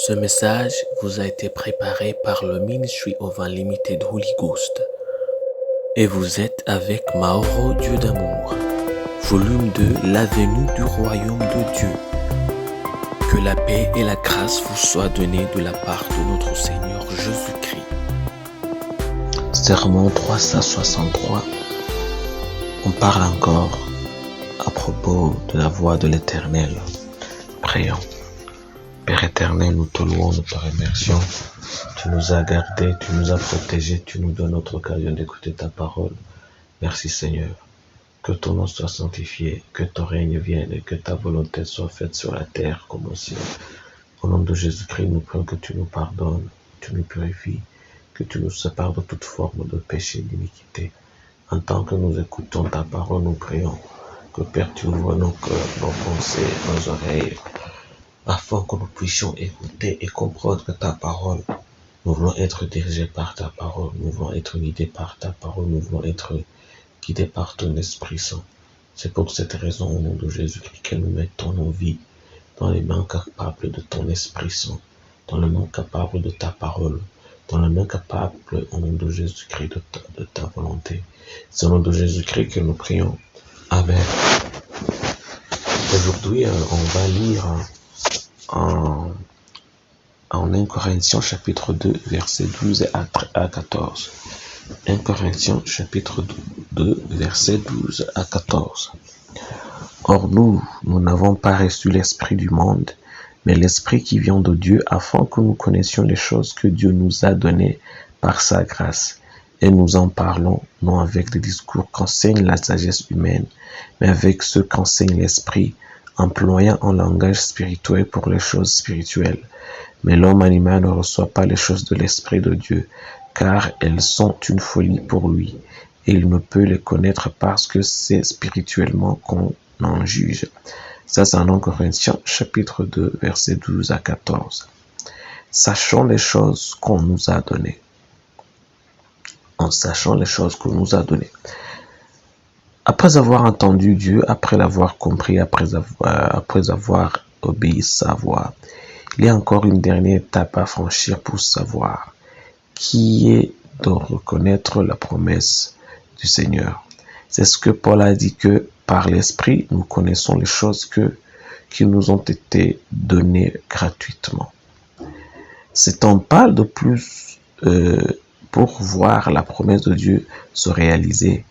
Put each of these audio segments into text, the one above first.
Ce message vous a été préparé par le Ministry of Unlimited Holy Ghost. Et vous êtes avec Mauro Dieu d'amour, volume 2, la venue du royaume de Dieu. Que la paix et la grâce vous soient données de la part de notre Seigneur Jésus-Christ. Sermon 363. On parle encore à propos de la voix de l'Éternel. Prions. Père éternel, nous te louons, nous te remercions. Tu nous as gardés, tu nous as protégés, tu nous donnes notre occasion d'écouter ta parole. Merci Seigneur. Que ton nom soit sanctifié, que ton règne vienne et que ta volonté soit faite sur la terre comme au ciel. Au nom de Jésus-Christ, nous prions que tu nous pardonnes, que tu nous purifies, que tu nous sépares de toute forme de péché et d'iniquité. En tant que nous écoutons ta parole, nous prions que Père, tu ouvres nos cœurs, nos pensées, nos oreilles, afin que nous puissions écouter et comprendre ta parole. Nous voulons être dirigés par ta parole, nous voulons être guidés par ta parole, nous voulons être guidés par ton Esprit Saint. C'est pour cette raison, au nom de Jésus-Christ, que nous mettons nos vies dans les mains capables de ton Esprit Saint, dans les mains capables de ta parole, dans les mains capables, au nom de Jésus-Christ, de ta volonté. C'est au nom de Jésus-Christ que nous prions. Amen. Aujourd'hui, on va lire en 1 Corinthiens chapitre 2, versets 12 à 14. 1 Corinthiens chapitre 2, versets 12 à 14. Or nous n'avons pas reçu l'esprit du monde, mais l'esprit qui vient de Dieu, afin que nous connaissions les choses que Dieu nous a données par sa grâce. Et nous en parlons, non avec des discours qu'enseigne la sagesse humaine, mais avec ceux qu'enseigne l'esprit, employant un langage spirituel pour les choses spirituelles. Mais l'homme animal ne reçoit pas les choses de l'esprit de Dieu, car elles sont une folie pour lui, et il ne peut les connaître parce que c'est spirituellement qu'on en juge. Ça, c'est en 1 Corinthiens chapitre 2, versets 12 à 14. Sachons les choses qu'on nous a données. En sachant les choses qu'on nous a données. Après avoir entendu Dieu, après l'avoir compris, après avoir obéi sa voix, il y a encore une dernière étape à franchir pour savoir, qui est de reconnaître la promesse du Seigneur. C'est ce que Paul a dit, que par l'Esprit, nous connaissons les choses qui nous ont été données gratuitement. C'est un pas de plus pour voir la promesse de Dieu se réaliser.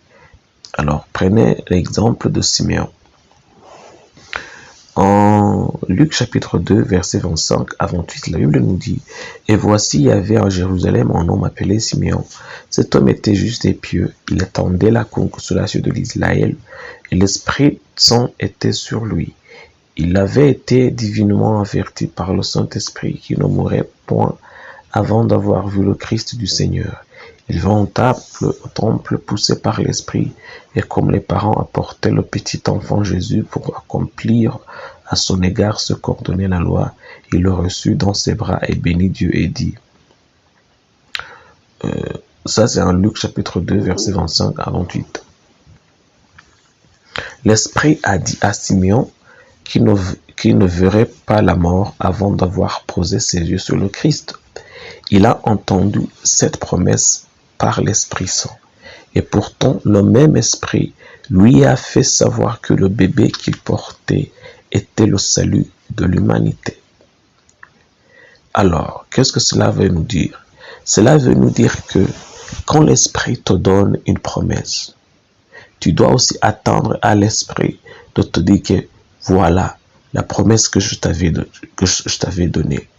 Alors, prenez l'exemple de Simeon. En Luc chapitre 2, verset 25 à 28, la Bible nous dit « Et voici, il y avait en Jérusalem un homme appelé Simeon. Cet homme était juste et pieux. Il attendait la consolation de l'Israël, et l'Esprit Saint était sur lui. Il avait été divinement averti par le Saint-Esprit qu'il ne mourrait point avant d'avoir vu le Christ du Seigneur. Il vint au temple poussé par l'Esprit, et comme les parents apportaient le petit enfant Jésus pour accomplir à son égard ce qu'ordonnait la loi, il le reçut dans ses bras et bénit Dieu et dit. Ça c'est en Luc chapitre 2, verset 25 à 28. L'Esprit a dit à Simeon qu'il ne verrait pas la mort avant d'avoir posé ses yeux sur le Christ. Il a entendu cette promesse par l'Esprit Saint. Et pourtant, le même Esprit lui a fait savoir que le bébé qu'il portait était le salut de l'humanité. Alors, qu'est-ce que cela veut nous dire? Cela veut nous dire que quand l'Esprit te donne une promesse, tu dois aussi attendre à l'Esprit de te dire que voilà la promesse que je t'avais donnée.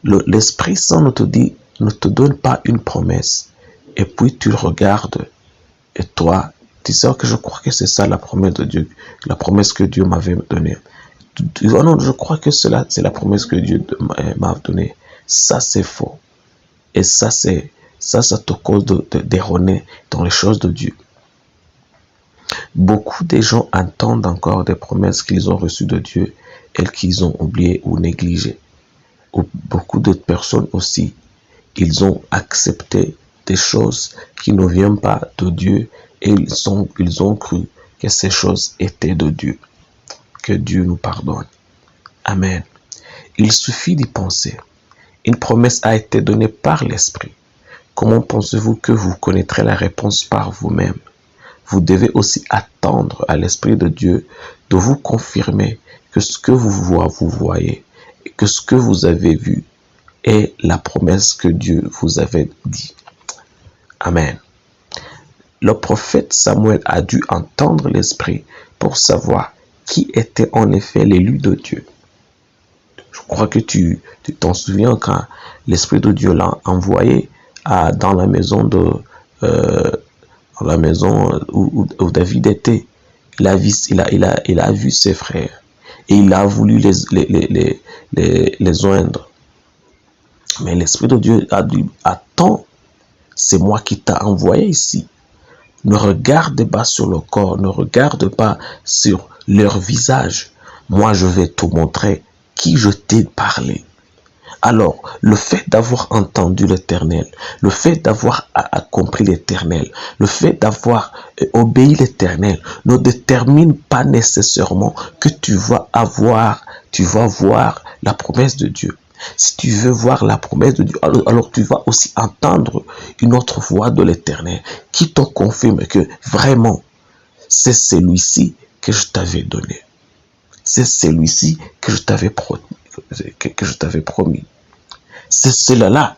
L'Esprit Saint ne te donne pas une promesse et puis tu regardes et toi, tu sais que je crois que c'est ça la promesse de Dieu, la promesse que Dieu m'avait donnée. Tu dis, oh non, je crois que c'est la promesse que Dieu m'a donnée. Ça, c'est faux. Et ça te cause d'erroner dans les choses de Dieu. Beaucoup de gens attendent encore des promesses qu'ils ont reçues de Dieu et qu'ils ont oubliées ou négligées. Beaucoup d'autres personnes aussi, ils ont accepté des choses qui ne viennent pas de Dieu et ils ont cru que ces choses étaient de Dieu. Que Dieu nous pardonne. Amen. Il suffit d'y penser. Une promesse a été donnée par l'Esprit. Comment pensez-vous que vous connaîtrez la réponse par vous-même? Vous devez aussi attendre à l'Esprit de Dieu de vous confirmer que ce que vous voyez et que ce que vous avez vu est la promesse que Dieu vous avait dit. Amen. Le prophète Samuel a dû entendre l'Esprit pour savoir qui était en effet l'élu de Dieu. Je crois que tu t'en souviens quand l'Esprit de Dieu l'a envoyé dans la maison où David était. Il a vu ses frères et il a voulu les joindre. Mais l'Esprit de Dieu a dit, attends, c'est moi qui t'ai envoyé ici. Ne regarde pas sur le corps, ne regarde pas sur leur visage. Moi, je vais te montrer qui je t'ai parlé. Alors, le fait d'avoir entendu l'Éternel, le fait d'avoir accompli l'Éternel, le fait d'avoir obéi l'Éternel ne détermine pas nécessairement que tu vas voir la promesse de Dieu. Si tu veux voir la promesse de Dieu, alors tu vas aussi entendre une autre voix de l'Éternel qui te confirme que vraiment, c'est celui-ci que je t'avais donné. C'est celui-ci que je t'avais promis. C'est cela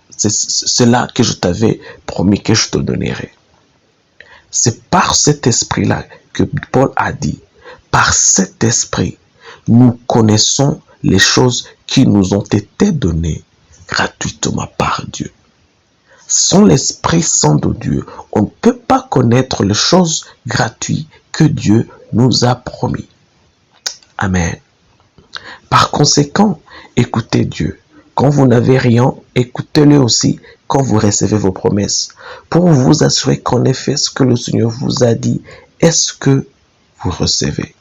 que je t'avais promis que je te donnerais. C'est par cet esprit-là que Paul a dit, par cet esprit, nous connaissons les choses qui nous ont été données gratuitement par Dieu. Sans l'Esprit Saint de Dieu, on ne peut pas connaître les choses gratuites que Dieu nous a promis. Amen. Par conséquent, écoutez Dieu. Quand vous n'avez rien, écoutez-le aussi quand vous recevez vos promesses, pour vous assurer qu'en effet, ce que le Seigneur vous a dit est ce que vous recevez.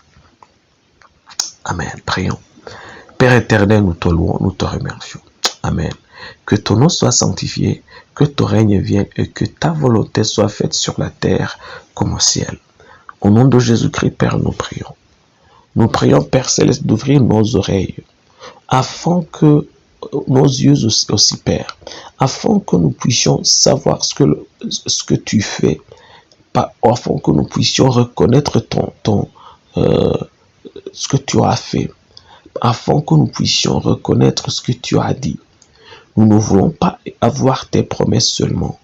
Amen. Prions. Père éternel, nous te louons, nous te remercions. Amen. Que ton nom soit sanctifié, que ton règne vienne et que ta volonté soit faite sur la terre comme au ciel. Au nom de Jésus-Christ, Père, nous prions. Nous prions, Père Céleste, d'ouvrir nos oreilles, afin que nos yeux aussi, Père, afin que nous puissions savoir ce que tu fais, afin que nous puissions reconnaître ce que tu as fait, afin que nous puissions reconnaître ce que tu as dit. Nous ne voulons pas avoir tes promesses seulement.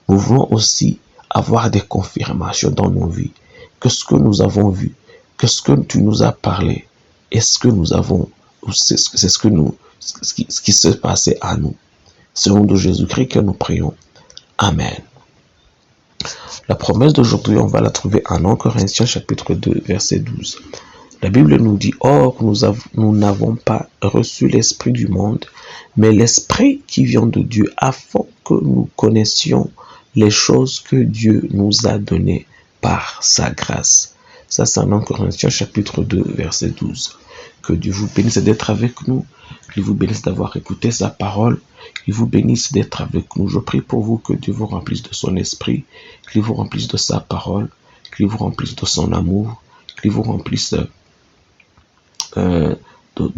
Nous voulons aussi avoir des confirmations dans nos vies, que ce que nous avons vu, que ce que tu nous as parlé, est ce que nous avons, c'est ce qui s'est passé à nous. C'est au nom de Jésus-Christ que nous prions. Amen. La promesse d'aujourd'hui, on va la trouver en 1 Corinthiens chapitre 2, verset 12. La Bible nous dit, or nous n'avons pas reçu l'esprit du monde, mais l'esprit qui vient de Dieu, afin que nous connaissions les choses que Dieu nous a données par sa grâce. Ça, c'est en 1 Corinthiens chapitre 2, verset 12. Que Dieu vous bénisse d'être avec nous, qu'il vous bénisse d'avoir écouté sa parole, qu'il vous bénisse d'être avec nous. Je prie pour vous que Dieu vous remplisse de son esprit, qu'il vous remplisse de sa parole, qu'il vous remplisse de son amour, qu'il vous remplisse de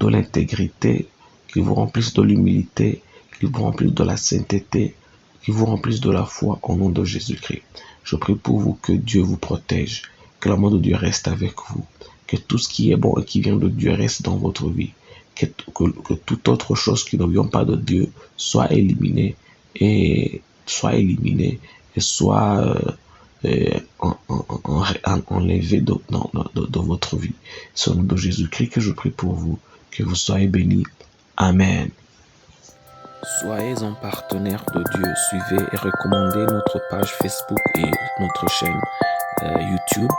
l'intégrité, qu'il vous remplisse de l'humilité, qu'il vous remplisse de la sainteté, qu'il vous remplisse de la foi au nom de Jésus-Christ. Je prie pour vous que Dieu vous protège, que l'amour de Dieu reste avec vous, que tout ce qui est bon et qui vient de Dieu reste dans votre vie, que toute autre chose qui ne vient pas de Dieu soit éliminée et soit enlevé de votre vie. C'est au nom de Jésus-Christ que je prie pour vous, que vous soyez bénis. Amen. Soyez un partenaire de Dieu. Suivez et recommandez notre page Facebook et notre chaîne YouTube.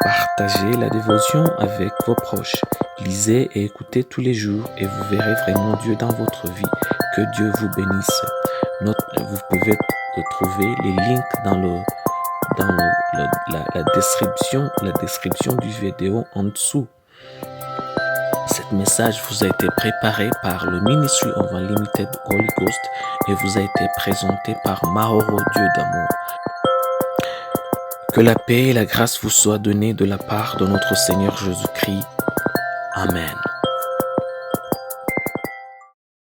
Partagez la dévotion avec vos proches. Lisez et écoutez tous les jours et vous verrez vraiment Dieu dans votre vie. Que Dieu vous bénisse. Vous pouvez trouver les links dans la description du vidéo en dessous. Cet message vous a été préparé par le Ministry of Unlimited Holy Ghost et vous a été présenté par Maoro Dieu d'amour. Que la paix et la grâce vous soient données de la part de notre Seigneur Jésus-Christ. Amen.